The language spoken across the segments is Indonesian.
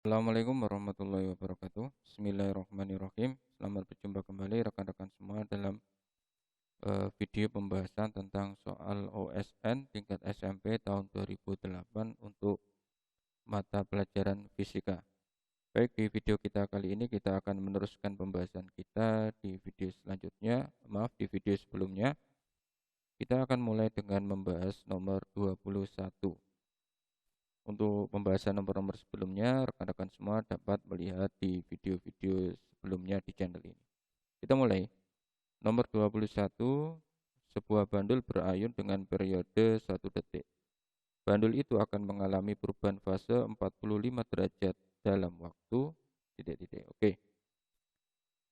Assalamualaikum warahmatullahi wabarakatuh. Bismillahirrahmanirrahim. Selamat berjumpa kembali rekan-rekan semua dalam video pembahasan tentang soal OSN tingkat SMP tahun 2008 untuk mata pelajaran fisika. Baik, di video kita kali ini kita akan meneruskan pembahasan kita di video selanjutnya. Di video sebelumnya kita akan mulai dengan membahas nomor 21. Untuk pembahasan nomor-nomor sebelumnya, rekan-rekan semua dapat melihat di video-video sebelumnya di channel ini. Kita mulai. Nomor 21, sebuah bandul berayun dengan periode 1 detik. Bandul itu akan mengalami perubahan fase 45 derajat dalam waktu titik-titik. Oke.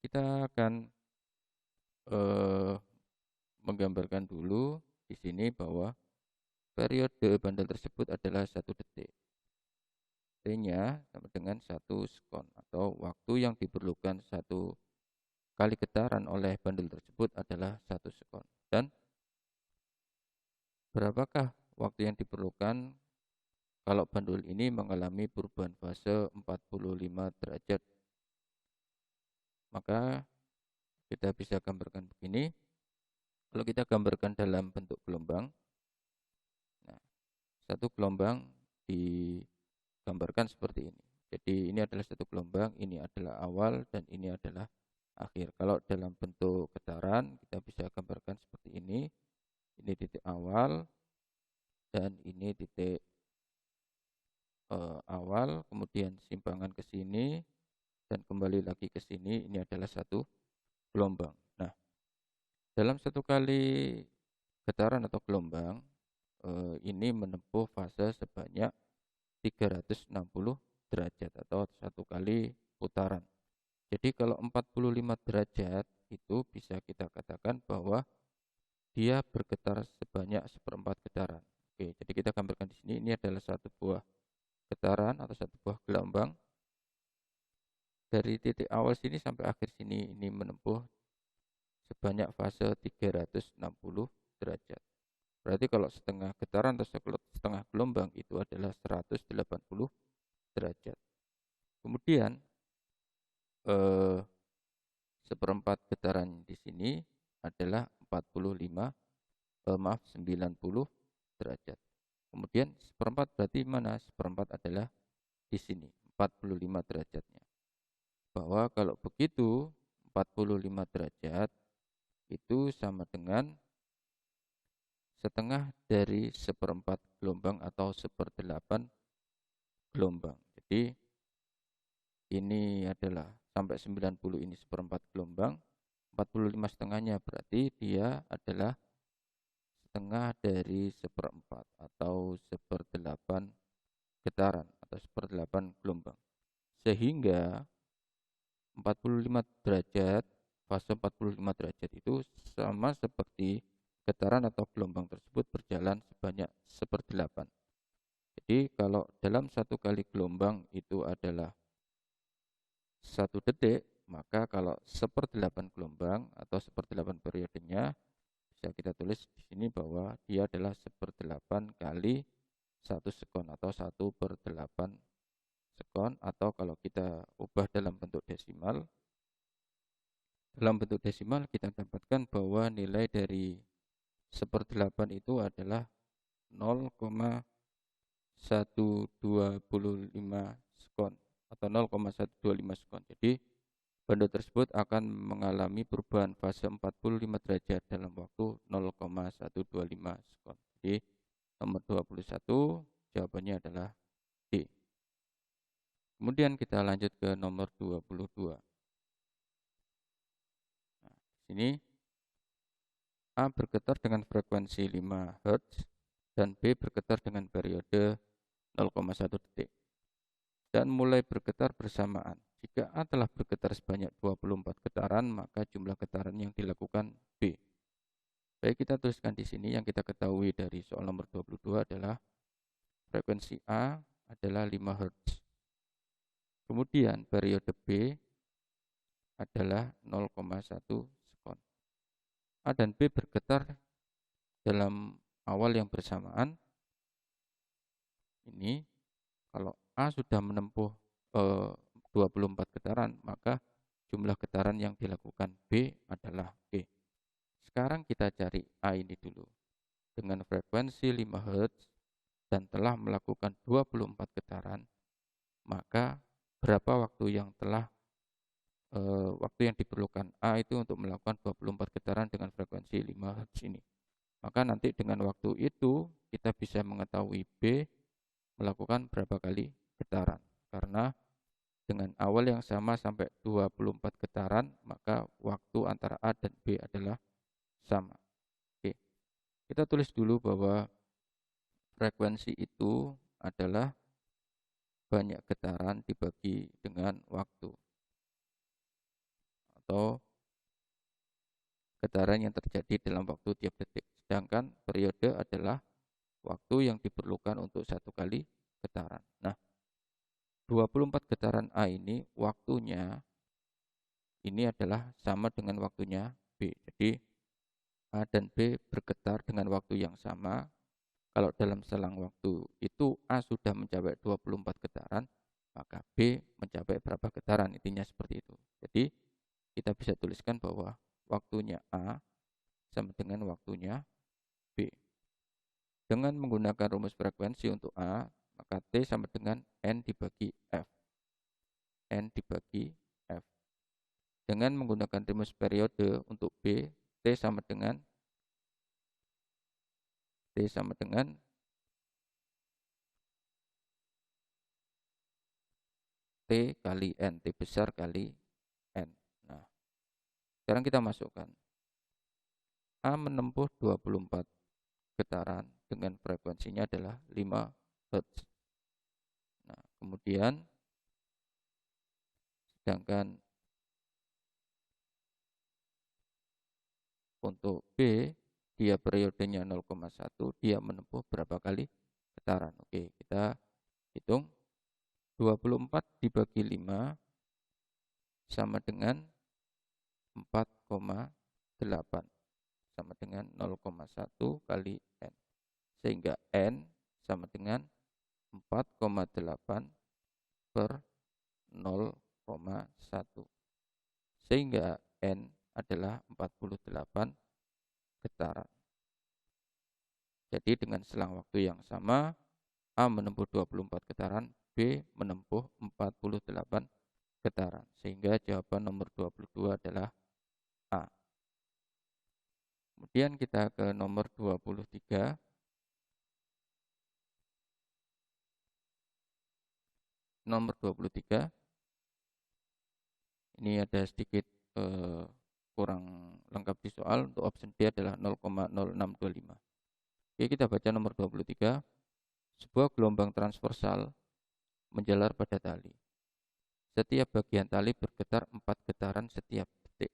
Kita akan menggambarkan dulu di sini bahwa periode bandul tersebut adalah 1 detik. T-nya sama dengan 1 sekon atau waktu yang diperlukan satu kali getaran oleh bandul tersebut adalah 1 sekon. Dan berapakah waktu yang diperlukan kalau bandul ini mengalami perubahan fase 45 derajat? Maka kita bisa gambarkan begini. Kalau kita gambarkan dalam bentuk gelombang, nah, satu gelombang digambarkan seperti ini. Jadi ini adalah satu gelombang, ini adalah awal dan ini adalah akhir. Kalau dalam bentuk getaran kita bisa gambarkan seperti ini. Ini titik awal dan ini titik awal, kemudian simpangan ke sini dan kembali lagi ke sini. Ini adalah satu gelombang. Nah, dalam satu kali getaran atau gelombang ini menempuh fase sebanyak 360 derajat atau satu kali putaran. Jadi kalau 45 derajat itu bisa kita katakan bahwa dia bergetar sebanyak seperempat getaran. Oke, jadi kita gambarkan di sini, ini adalah satu buah getaran atau satu buah gelombang. Dari titik awal sini sampai akhir sini ini menempuh sebanyak fase 360 derajat. Berarti kalau setengah getaran atau setengah gelombang itu adalah 180 derajat. Kemudian seperempat getaran di sini adalah 90 derajat. Kemudian seperempat berarti mana? Seperempat adalah di sini, 45 derajatnya. Bahwa kalau begitu 45 derajat itu sama dengan setengah dari seperempat gelombang atau seperdelapan gelombang. Jadi ini adalah sampai 90 ini seperempat gelombang, 45 setengahnya berarti dia adalah setengah dari seperempat atau seperdelapan getaran atau seperdelapan gelombang. Sehingga 45 derajat, fase 45 derajat itu sama seperti getaran atau gelombang tersebut berjalan sebanyak seperdelapan. Jadi kalau dalam satu kali gelombang itu adalah 1 detik, maka kalau seperdelapan gelombang atau seperdelapan periodenya bisa kita tulis di sini bahwa dia adalah seperdelapan kali 1 sekon atau 1/8 sekon, atau kalau kita ubah dalam bentuk desimal, kita dapatkan bahwa nilai dari seperdelapan itu adalah 0,125 sekon atau 0,125 sekon. Jadi bandul tersebut akan mengalami perubahan fase 45 derajat dalam waktu 0,125 sekon. Jadi nomor 21 jawabannya adalah D. Kemudian kita lanjut ke nomor 22. Nah, di sini A bergetar dengan frekuensi 5 Hz dan B bergetar dengan periode 0,1 detik dan mulai bergetar bersamaan. Jika A telah bergetar sebanyak 24 getaran, maka jumlah getaran yang dilakukan B. Baik, kita tuliskan di sini yang kita ketahui dari soal nomor 22 adalah frekuensi A adalah 5 Hz. Kemudian periode B adalah 0,1 sekon. A dan B bergetar dalam awal yang bersamaan. Ini kalau A sudah menempuh frekuensi 5 Hz dan telah melakukan 24 getaran, maka berapa waktu yang diperlukan A itu untuk melakukan 24 getaran dengan frekuensi 5 Hz ini. Maka nanti dengan waktu itu kita bisa mengetahui B melakukan berapa kali getaran. Karena dengan awal yang sama sampai 24 getaran, maka waktu antara A dan B adalah sama. Oke, kita tulis dulu bahwa frekuensi itu adalah banyak getaran dibagi dengan waktu, atau getaran yang terjadi dalam waktu tiap detik. Sedangkan periode adalah waktu yang diperlukan untuk satu kali getaran. Nah, 24 getaran A ini waktunya ini adalah sama dengan waktunya B. Jadi A dan B bergetar dengan waktu yang sama. Kalau dalam selang waktu itu A sudah mencapai 24 getaran, maka B mencapai berapa getaran, intinya seperti itu. Jadi kita bisa tuliskan bahwa waktunya A sama dengan waktunya B. Dengan menggunakan rumus frekuensi untuk A, maka T sama dengan N dibagi F. N dibagi F. Dengan menggunakan rumus periode untuk B, T sama dengan T kali N, T besar kali N. Nah, sekarang kita masukkan. A menempuh 24 getaran dengan frekuensinya adalah 5 Hz. Nah, kemudian sedangkan untuk B, dia periodenya 0,1, dia menempuh berapa kali getaran. Oke, kita hitung. 24 dibagi 5 sama dengan 4,8, sama dengan 0,1 kali N. Sehingga N sama dengan 4,8 per 0,1. Sehingga N adalah 48 getaran. Jadi dengan selang waktu yang sama, A menempuh 24 getaran, B menempuh 48 getaran. Sehingga jawaban nomor 22 adalah A. Kemudian kita ke nomor 23. Nomor 23. Ini ada sedikit kurang lengkap di soal. Untuk option D adalah 0,0625. Oke, kita baca nomor 23. Sebuah gelombang transversal menjalar pada tali. Setiap bagian tali bergetar 4 getaran setiap detik.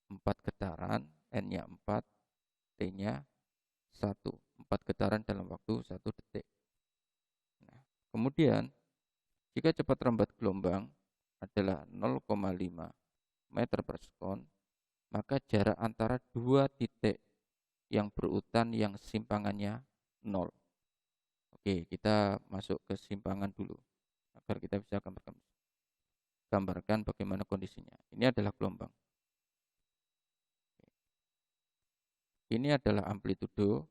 4 getaran, N-nya 4, T-nya 1. 4 getaran dalam waktu 1 detik. Nah, kemudian, jika cepat rambat gelombang adalah 0,5 meter per sekon, maka jarak antara dua titik yang berurutan yang simpangannya 0. Oke, kita masuk ke simpangan dulu agar kita bisa gambarkan bagaimana kondisinya. Ini adalah gelombang. Ini adalah amplitudo,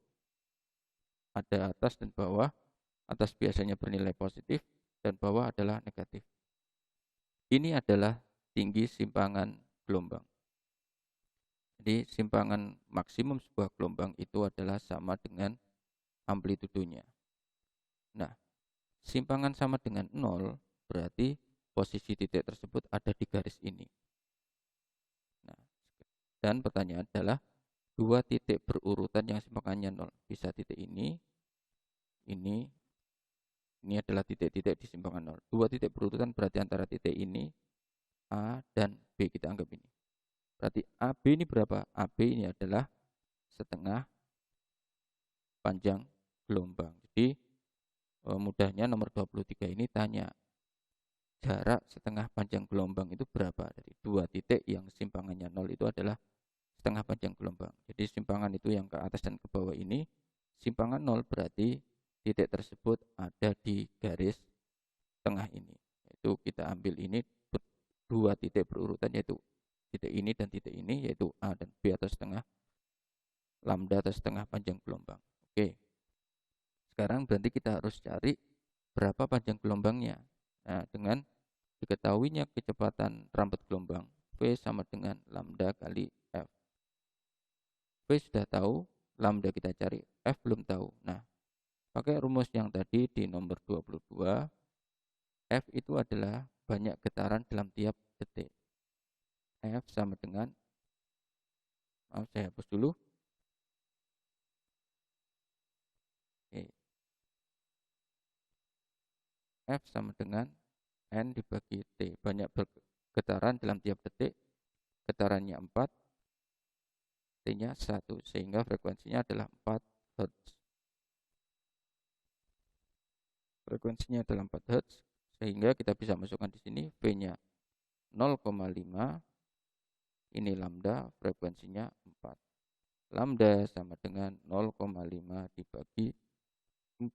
ada atas dan bawah. Atas biasanya bernilai positif dan bawah adalah negatif. Ini adalah tinggi simpangan gelombang. Jadi simpangan maksimum sebuah gelombang itu adalah sama dengan amplitudonya. Nah, simpangan sama dengan 0 berarti posisi titik tersebut ada di garis ini. Nah, dan pertanyaan adalah dua titik berurutan yang simpangannya 0. Bisa titik ini adalah titik-titik di simpangan 0. Dua titik berurutan berarti antara titik ini A dan B, kita anggap ini. Berarti AB ini berapa? AB ini adalah setengah panjang gelombang. Jadi mudahnya nomor 23 ini tanya jarak setengah panjang gelombang itu berapa? Dari dua titik yang simpangannya 0 itu adalah setengah panjang gelombang. Jadi simpangan itu yang ke atas dan ke bawah ini, simpangan 0 berarti titik tersebut ada di garis tengah ini. Yaitu kita ambil ini dua titik berurutan, yaitu titik ini dan titik ini, yaitu A dan B atau setengah lambda atau setengah panjang gelombang. Oke, sekarang berarti kita harus cari berapa panjang gelombangnya. Nah, dengan diketahuinya kecepatan rambut gelombang, V sama dengan lambda kali F. V sudah tahu, lambda kita cari, F belum tahu. Nah, pakai rumus yang tadi di nomor 22, F itu adalah banyak getaran dalam tiap detik. F sama dengan, saya hapus dulu. Oke. F sama dengan N dibagi T. Banyak getaran dalam tiap detik, getarannya 4, T-nya 1, sehingga frekuensinya adalah 4 Hz. Frekuensinya adalah 4 Hz, sehingga kita bisa masukkan di sini V-nya 0,5, ini lambda, frekuensinya 4. Lambda sama dengan 0,5 dibagi 4.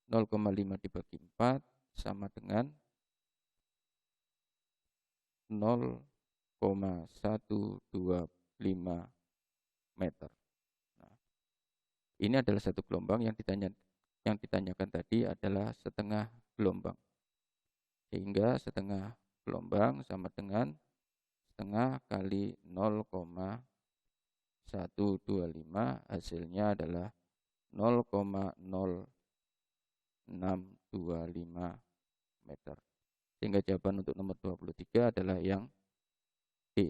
0,5 dibagi 4 sama dengan 0,125 meter. Nah, ini adalah satu gelombang, yang ditanyakan tadi adalah setengah gelombang. Sehingga setengah gelombang sama dengan setengah kali 0,125, hasilnya adalah 0,0625 meter. Sehingga jawaban untuk nomor 23 adalah yang D.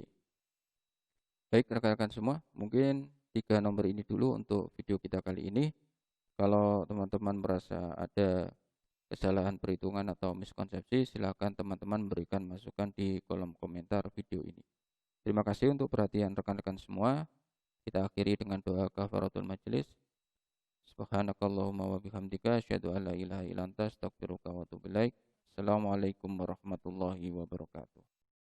Baik rekan-rekan semua, mungkin 3 nomor ini dulu untuk video kita kali ini. Kalau teman-teman merasa ada kesalahan perhitungan atau miskonsepsi, silakan teman-teman berikan masukan di kolom komentar video ini. Terima kasih untuk perhatian rekan-rekan semua. Kita akhiri dengan doa kafaratul majelis. Subhanakallahumma wa bihamdika asyhadu an la ilaha illa anta astaghfiruka wa atubu ilaik. Assalamualaikum warahmatullahi wabarakatuh.